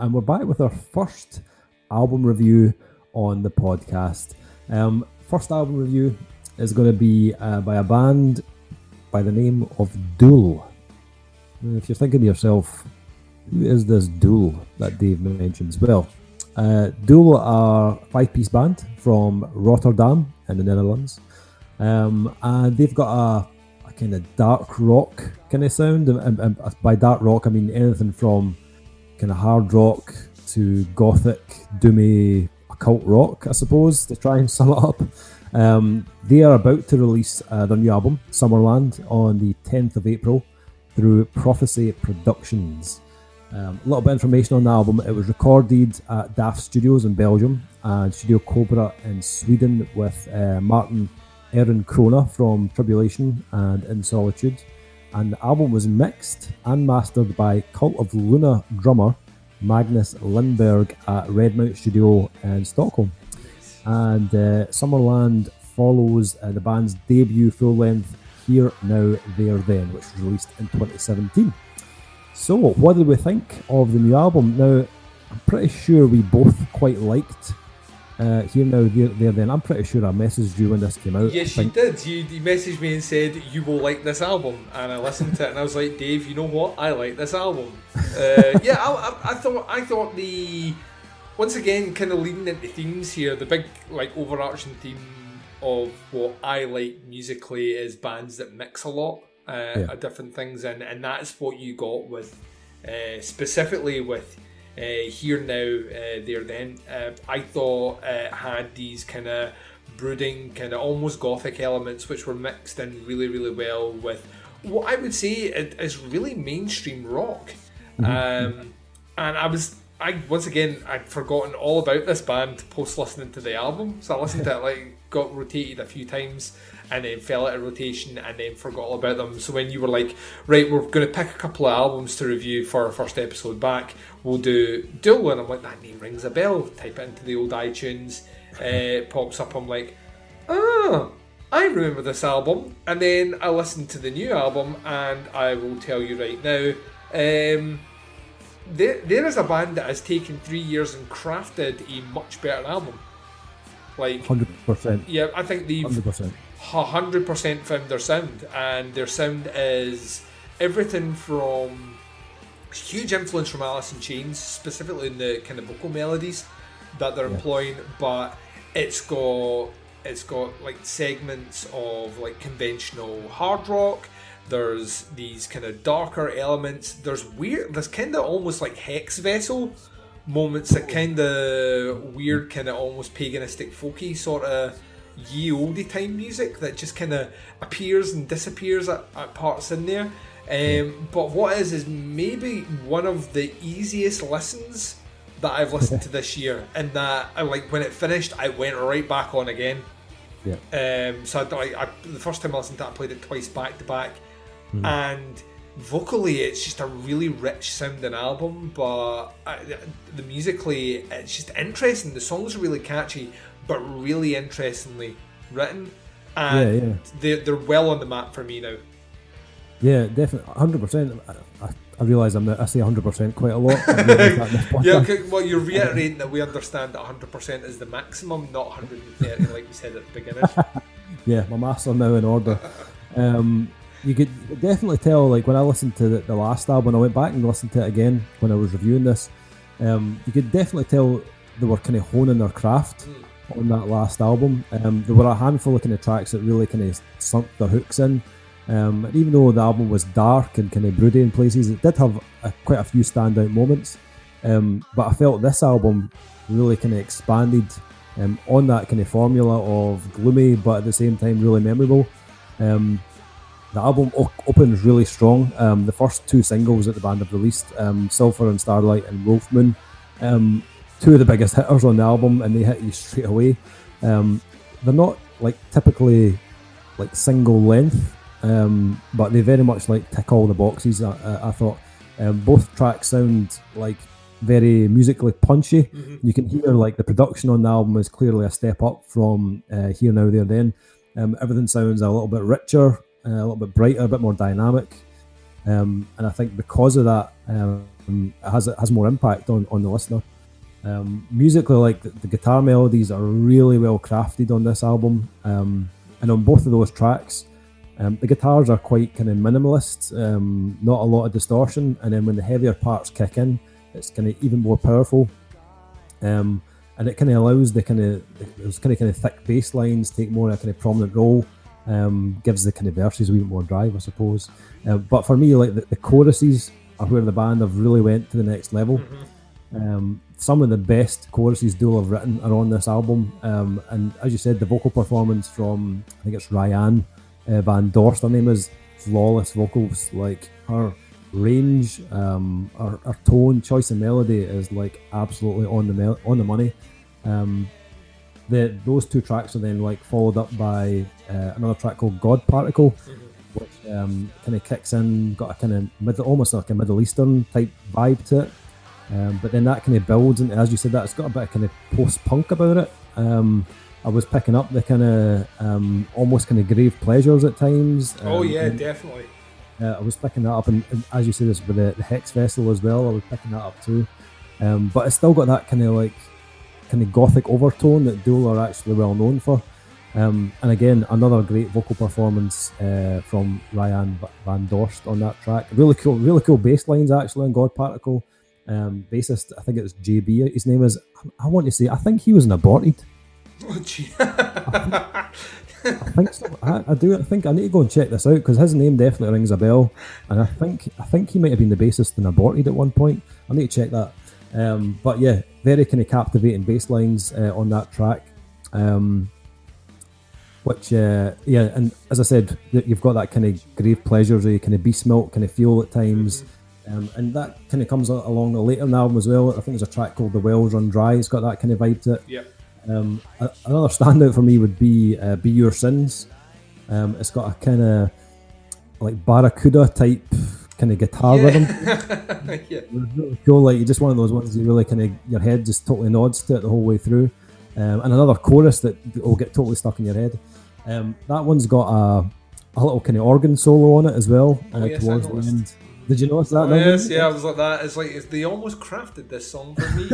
and we're back with our first album review on the podcast. First album review is going to be by a band by the name of Dool. If you're thinking to yourself, who is this Dool that Dave mentions? Well, Dool are a 5-piece band from Rotterdam in the Netherlands, and they've got a kind of dark rock kind of sound, and by dark rock I mean anything from kind of hard rock to gothic, doomy, occult rock, I suppose, to try and sum it up. They are about to release their new album, Summerland, on the 10th of April through Prophecy Productions. A little bit of information on the album. It was recorded at DAF Studios in Belgium and Studio Cobra in Sweden with Martin Ehrenkrona from Tribulation and In Solitude. And the album was mixed and mastered by Cult of Luna drummer Magnus Lindberg at Redmount Studio in Stockholm. And Summerland follows the band's debut full-length Here, Now, There, Then, which was released in 2017. So, what did we think of the new album? Now, I'm pretty sure we both quite liked Here, Now, There, Then. I'm pretty sure I messaged you when this came out. Yes, you did. You messaged me and said you will like this album, and I listened to it and I was like, Dave, you know what? I like this album. I thought the, once again, kind of leading into themes here, the big like overarching theme of what I like musically is bands that mix a lot of different things, and that's what you got with specifically with Here, Now, There, Then. I thought it had these kind of brooding, kind of almost gothic elements which were mixed in really, really well with what I would say is really mainstream rock. And I'd forgotten all about this band post listening to the album, so I listened to it, got rotated a few times and then fell out of rotation and then forgot all about them. So when you were like, right, we're going to pick a couple of albums to review for our first episode back, we'll do Dool, and I'm like, that name rings a bell. Type it into the old iTunes, it pops up, I'm like, I remember this album. And then I listened to the new album, and I will tell you right now, there is a band that has taken 3 years and crafted a much better album. Like 100%. Yeah, I think they've 100% found their sound, and their sound is everything from huge influence from Alice in Chains, specifically in the kind of vocal melodies that they're employing, but it's got like segments of like conventional hard rock. There's these kind of darker elements. There's kind of almost like Hex Vessel moments, that kind of weird, kind of almost paganistic, folky sort of ye olde time music that just kind of appears and disappears at parts in there. But what is maybe one of the easiest listens that I've listened to this year, and that I like when it finished, I went right back on again. So the first time I listened to it, I played it twice back to back, and vocally it's just a really rich sounding album, but the musically it's just interesting. The songs are really catchy but really interestingly written, and they're well on the map for me now. Yeah, definitely, 100%. I realise I say 100% quite a lot. Well, you're reiterating that we understand that 100% is the maximum, not 130 like we said at the beginning. Yeah, my maths are now in order. You could definitely tell, like when I listened to the last album, I went back and listened to it again when I was reviewing this. You could definitely tell they were kind of honing their craft on that last album. There were a handful of kind of tracks that really kind of sunk their hooks in. And even though the album was dark and kind of broody in places, it did have quite a few standout moments. But I felt this album really kind of expanded on that kind of formula of gloomy, but at the same time really memorable. The album opens really strong. The first two singles that the band have released, Sulphur and Starlight and Wolfmoon, two of the biggest hitters on the album, and they hit you straight away. They're not like typically like single length, but they very much like tick all the boxes. I thought both tracks sound like very musically punchy. You can hear like the production on the album is clearly a step up from Here, Now, There, Then. Everything sounds a little bit richer, a little bit brighter, a bit more dynamic, and I think because of that, it has more impact on the listener. Musically, like the guitar melodies are really well crafted on this album, and on both of those tracks, the guitars are quite kind of minimalist, not a lot of distortion, and then when the heavier parts kick in, it's kind of even more powerful, and it kind of allows those kind of thick bass lines take more a kind of prominent role, gives the kind of verses a wee bit more drive, I suppose. But for me, like the choruses are where the band have really went to the next level. Some of the best choruses Dool have written are on this album, and as you said, the vocal performance from, I think it's Ryan Van Dorst, her name is, flawless vocals. Like her range, her tone, choice of melody is like absolutely on the money. Those two tracks are then like followed up by another track called God Particle, which kind of kicks in, got a kind of almost like a Middle Eastern type vibe to it. But then that kind of builds into, as you said, that it's got a bit of kind of post-punk about it. I was picking up the kind of almost kind of grave pleasures at times. Definitely. I was picking that up, and as you said, this with the Hex Vessel as well, I was picking that up too. But it's still got that kind of gothic overtone that Dool are actually well known for. And again, another great vocal performance from Ryan Van Dorst on that track. Really cool bass lines actually on God Particle. Bassist, I think it was JB, his name is. I want to say, I think he was an aborted. Oh, gee. I think so. I do. I think I need to go and check this out because his name definitely rings a bell, and I think he might have been the bassist in Aborted at one point. I need to check that. But yeah, very kind of captivating bass lines on that track. Which and as I said, you've got that kind of grave pleasures-y, kind of beast milk kind of feel at times. And that kind of comes along the later in the album as well. I think there's a track called The Wells Run Dry. It's got that kind of vibe to it. Yep. Another standout for me would be Be Your Sins. It's got a kind of like Barracuda type kind of guitar rhythm. Yeah. It's really cool. Like, you're just one of those ones you really kind of, your head just totally nods to it the whole way through. And another chorus that will get totally stuck in your head. That one's got a little kind of organ solo on it as well towards the end. Did you notice that? Yes, I was like that. It's like they almost crafted this song for me.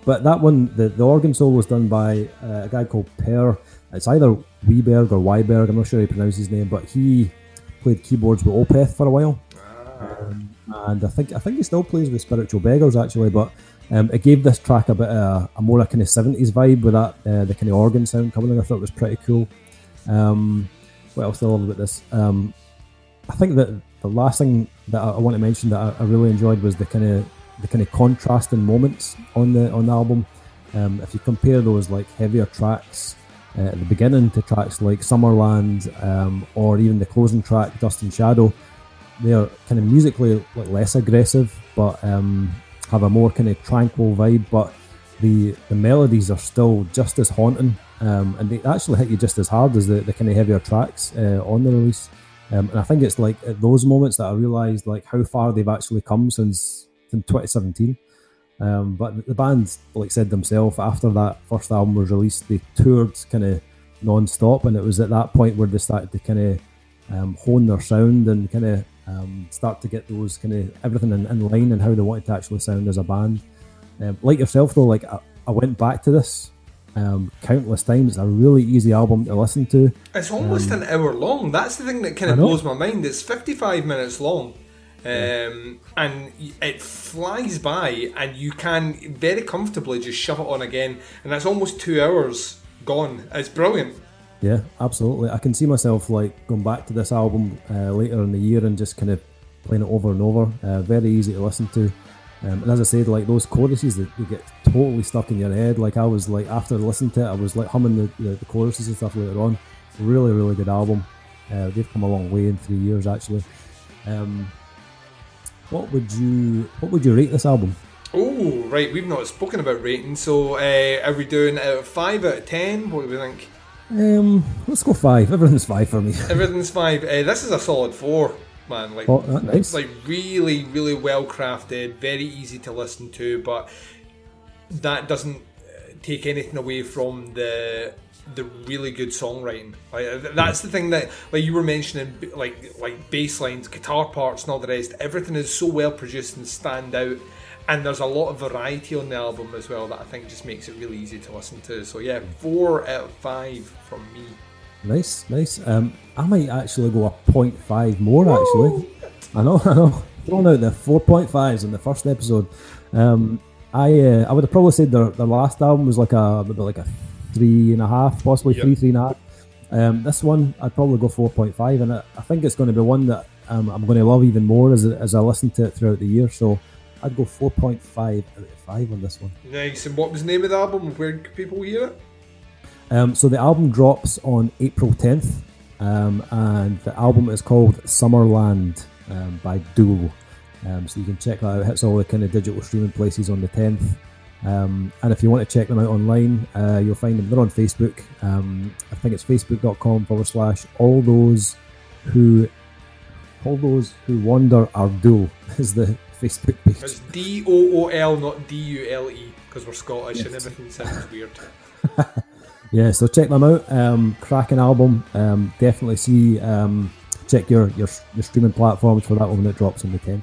But that one, the organ solo was done by a guy called Per. It's either Weiberg or Weiberg, I'm not sure how you pronounce his name, but he played keyboards with Opeth for a while. And I think he still plays with Spiritual Beggars actually, but it gave this track a bit of a more kind of 70s vibe with that the kind of organ sound coming in. I thought it was pretty cool. What else do I love about this? I think that the last thing that I want to mention that I really enjoyed was the kind of contrasting moments on the album. If you compare those like heavier tracks at the beginning to tracks like Summerland, or even the closing track Dust and Shadow, they're kind of musically like less aggressive, but have a more kind of tranquil vibe. But the melodies are still just as haunting, and they actually hit you just as hard as the kind of heavier tracks on the release. And I think it's like at those moments that I realised like how far they've actually come since 2017. But the band, like said themselves, after that first album was released, they toured kind of non-stop, and it was at that point where they started to kind of hone their sound and kind of start to get those kind of everything in line and how they wanted to actually sound as a band. Like yourself though, like I went back to this countless times. It's a really easy album to listen to. It's almost an hour long. That's the thing that kind of blows my mind. It's 55 minutes long. And it flies by, and you can very comfortably just shove it on again, and that's almost 2 hours gone. It's brilliant. Yeah, absolutely. I can see myself like going back to this album later in the year and just kind of playing it over and over. Very easy to listen to. And as I said, like those choruses that you get totally stuck in your head. Like I was like, after listening to it, I was like humming the choruses and stuff later on. Really, really good album. They've come a long way in 3 years actually. What would you rate this album? Oh, right, we've not spoken about rating, so are we doing 5 out of 10? What do we think? Let's go 5. Everything's 5 for me. Everything's 5. This is a solid 4, man. Like, nice. It's like really, really well crafted, very easy to listen to, but that doesn't take anything away from the the really good songwriting. Like that's the thing that, like you were mentioning, like bass lines, guitar parts, and all the rest. Everything is so well produced and stand out, and there's a lot of variety on the album as well that I think just makes it really easy to listen to. So yeah, 4 out of 5 from me. Nice. I might actually go a 0.5 more. Actually, I know. Throwing out the 4.5s in the first episode. I would have probably said their last album was like a 3.5, possibly 3.5. This one I'd probably go 4.5, and I think it's going to be one that I'm going to love even more as I listen to it throughout the year. So I'd go 4.5 out of 5 on this one. Nice. And what was the name of the album? Where can people hear it? So the album drops on April 10th, and the album is called Summerland by Dool. So you can check that out. It hits all the kind of digital streaming places on the 10th. And if you want to check them out online, you'll find them. They're on Facebook. I think it's facebook.com/all those who wander are Dool is the Facebook page. It's DOOL, not DULE, because we're Scottish and everything sounds weird. Yeah, so check them out. Cracking album. Definitely check your streaming platforms for that one when it drops on the 10th.